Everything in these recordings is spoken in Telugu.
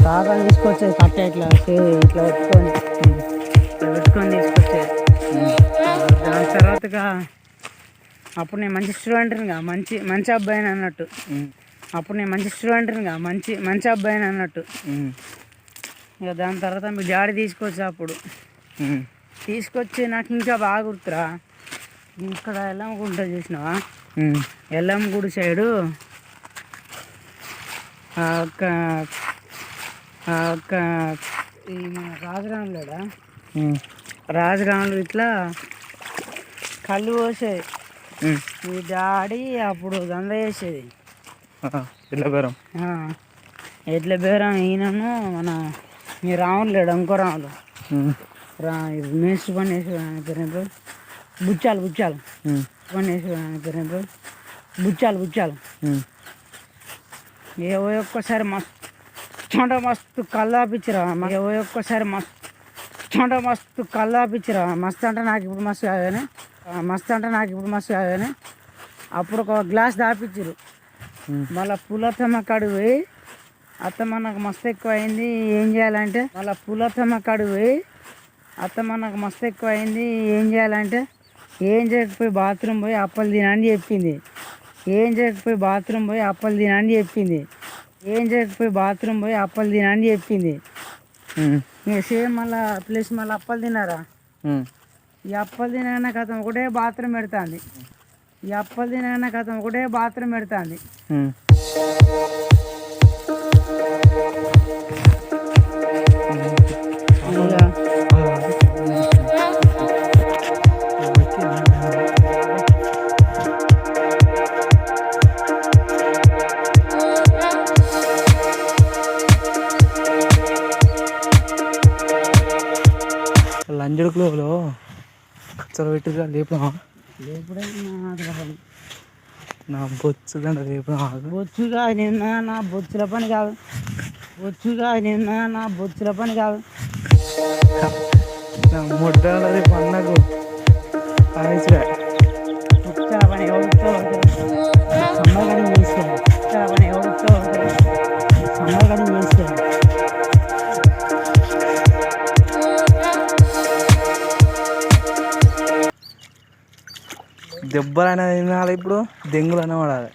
తాత తీసుకొచ్చేది కట్ట ఇట్లా ఇట్లా పెట్టుకొని తీసుకొచ్చేది. దాని తర్వాతగా అప్పుడు నేను మంచి స్టూడెంట్గా మంచి మంచి అబ్బాయిని అన్నట్టు. అప్పుడు నేను మంచి స్టూడెంట్గా మంచి మంచి అబ్బాయిని అన్నట్టు. ఇక దాని తర్వాత మీ డాడీ తీసుకొచ్చా అప్పుడు తీసుకొచ్చి నాకు ఇంకా బాగా గుర్తురా. ఇక్కడ ఎల్లమ్మ గుడి ఉంటుంది చూసినావా? ఎల్లమ్మ గుడి సైడు ఒక ఈ మన రాజరాములేడా రాజరాములు ఇట్లా కళ్ళు పోసేది. మీ డాడీ అప్పుడు దంద చేసేది ఎడ్ల బేరం. ఈయనను మన మీ రాములు లేడు ఇంకో రాములు మేస్త్రి పని వేసేవాడు పేరు బుచ్చాలు పని వేసేవాడు పేరు బుచ్చాలు. ఏవో ఒక్కసారి మస్తు కల్లాపించరా. మస్తు కల్లాపించరా. మస్తు అంటే నాకు ఇప్పుడు మస్తు కాగానే అప్పుడు ఒక గ్లాస్ దాపించారు. మళ్ళీ పులతమ్మ కాడికి పోయి అత్తమ్మ నాకు మస్తు ఎక్కువ అయింది ఏం చేయాలంటే ఏం చేయకపోయి బాత్రూమ్ పోయి అప్పలు తినని చెప్పింది. ఇక సేమ్ మళ్ళీ ప్లస్ మళ్ళీ అప్పలు తిన్నారా. ఈ అప్పలు తినగానే కథం ఒకటే బాత్రూమ్ పెడుతుంది. లంజడుకులో కచ్చలు పెట్టిగా లేపుదా లేపుడే నా బొచ్చుదండ లేపుదా. బొచ్చుగా నిన్న నా బొచ్చుల పని కాదు. నా ముడ్డాల రేపు అన్నకు ఆయించలే బొచ్చుల పని ఎవరితో సమ్మగడి చేసాను. దెబ్బలైనా తినాలి ఇప్పుడు దెంగులైనా పడాలి.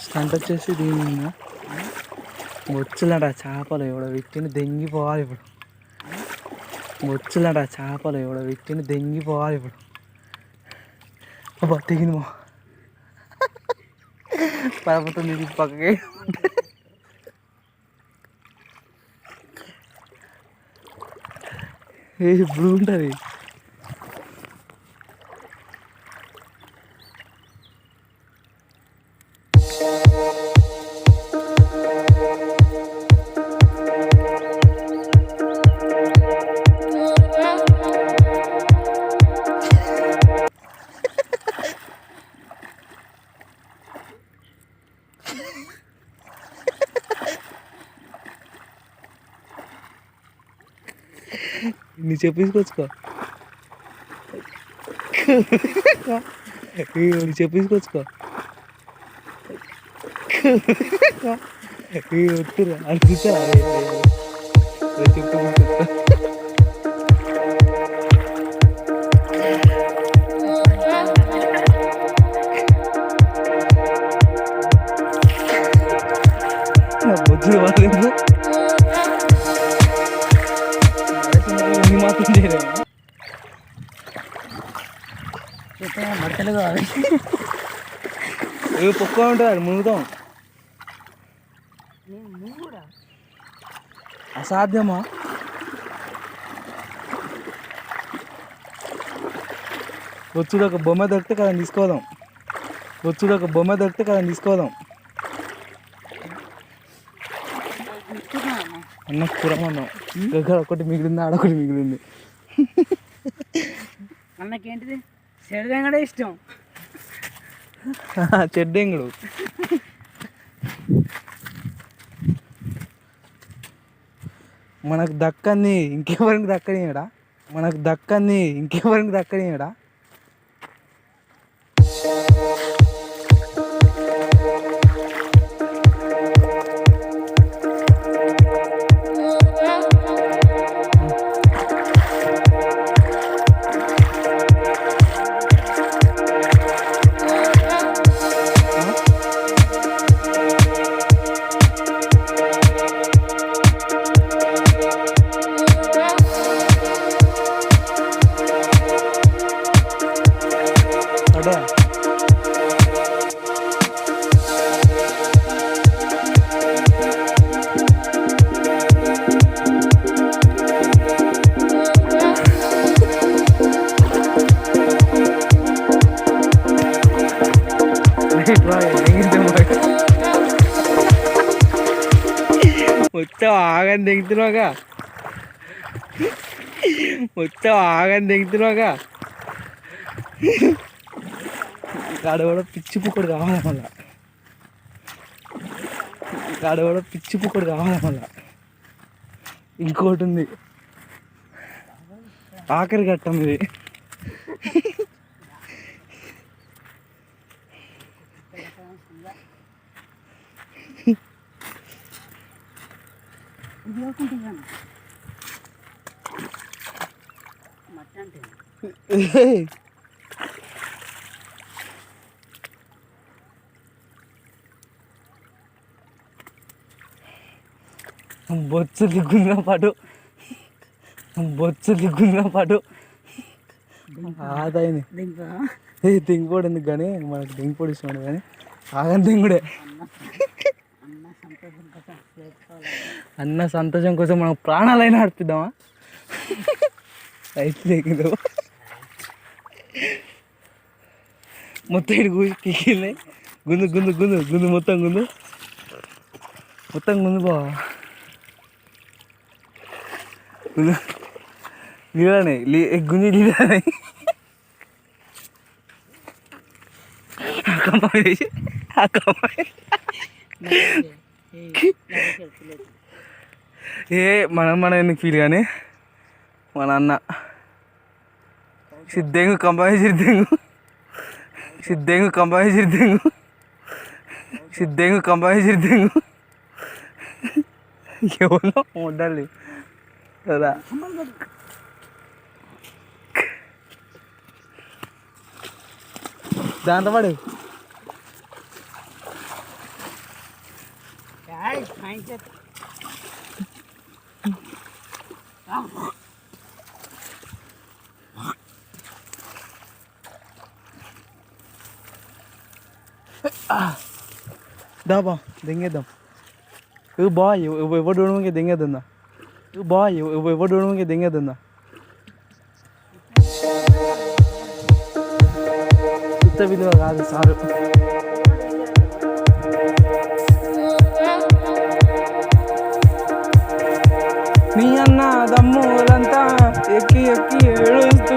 స్టంట్ వచ్చేసి దీని బొచ్చులట చేపలు ఎవడో విట్టిని దెంగిపోవాలి ఇప్పుడు. అబ్బా తెగింది మా పరపతుంది ఇది పక్కకి. ఇప్పుడు ఉంటుంది నీ చెప్పుకోవచ్చుకో వస్తురా అనుకుంటా చెప్పు బొజ్జు వాళ్ళు బట్టలు కావాలి పొక్కువ ఉంటుంది మునుగుతాం. అసాధ్యమా వచ్చుడు ఒక బొమ్మ దొరికితే కదా తీసుకోదాం. వచ్చుడు ఒక బొమ్మ దొరికితే కదా తీసుకోదాం. అన్న కూర అన్నాం. దగ్గర ఒకటి మిగిలింది, ఆడొకటి మిగిలింది. అన్నకేంటిది చెడుదెంగడే ఇష్టం. చెడ్డెంగుడు. మనకు దక్కంది ఇంకెవరికి దక్కనియడా, మనకు దక్కంది ఇంకెవరికి దక్కనియడా. అదే వచ్చావు ఆగని దిగుతున్నావుగా, వచ్చావు ఆగని దిగుతున్నావుగా. కాడ కూడా పిచ్చి పుక్కడు కావాలి మళ్ళా, కాడ కూడా పిచ్చి పుక్కడు కావాలి మళ్ళా. ఇంకోటి ఉంది ఆఖరి ఘట్టం ఇది. బొచ్చు దిగున్న పాటు, బొచ్చు దిగున్న పాటు ఆదాయని దింగిపోడు ఎందుకు కానీ, మనకు దింగిపోడు ఇష్టం కానీ ఆగని దింగుడే. అన్న సంతోషం కోసం మనం ప్రాణాలైనా అర్పిద్దామా. రైతు లేకుండా మొత్తం ఇటు కిక్కినాయి. గుందు గుందు గుందు గుందు మొత్తం గుందు, మొత్తం గుందు బా గుందు లీడనే గుంజి లీడనే కంపై చేసి ఆ కంపై ఏ మనం ఎందుకు ఫీల్ కానీ మన అన్న సిద్ధంగు కంబాయి సిద్ధంగు, సిద్ధంగు కంబాయి సిద్ధంగు, సిద్ధంగు కంబాయి సిద్ధంగు. ఎవరో ఉండాలి కదా. దాంట్లో పడే దాబా దెంగేద్దాం. బాయ్ ఎవరు చూడడానికి దెంగేద్దా, బాయ్ ఎవరు చూడడానికి దెంగేద్దా. కొత్త విలువ కాదు సారు. నీ అన్న దమ్ములంతా ఎక్కి ఎక్కి ఏడుస్తూ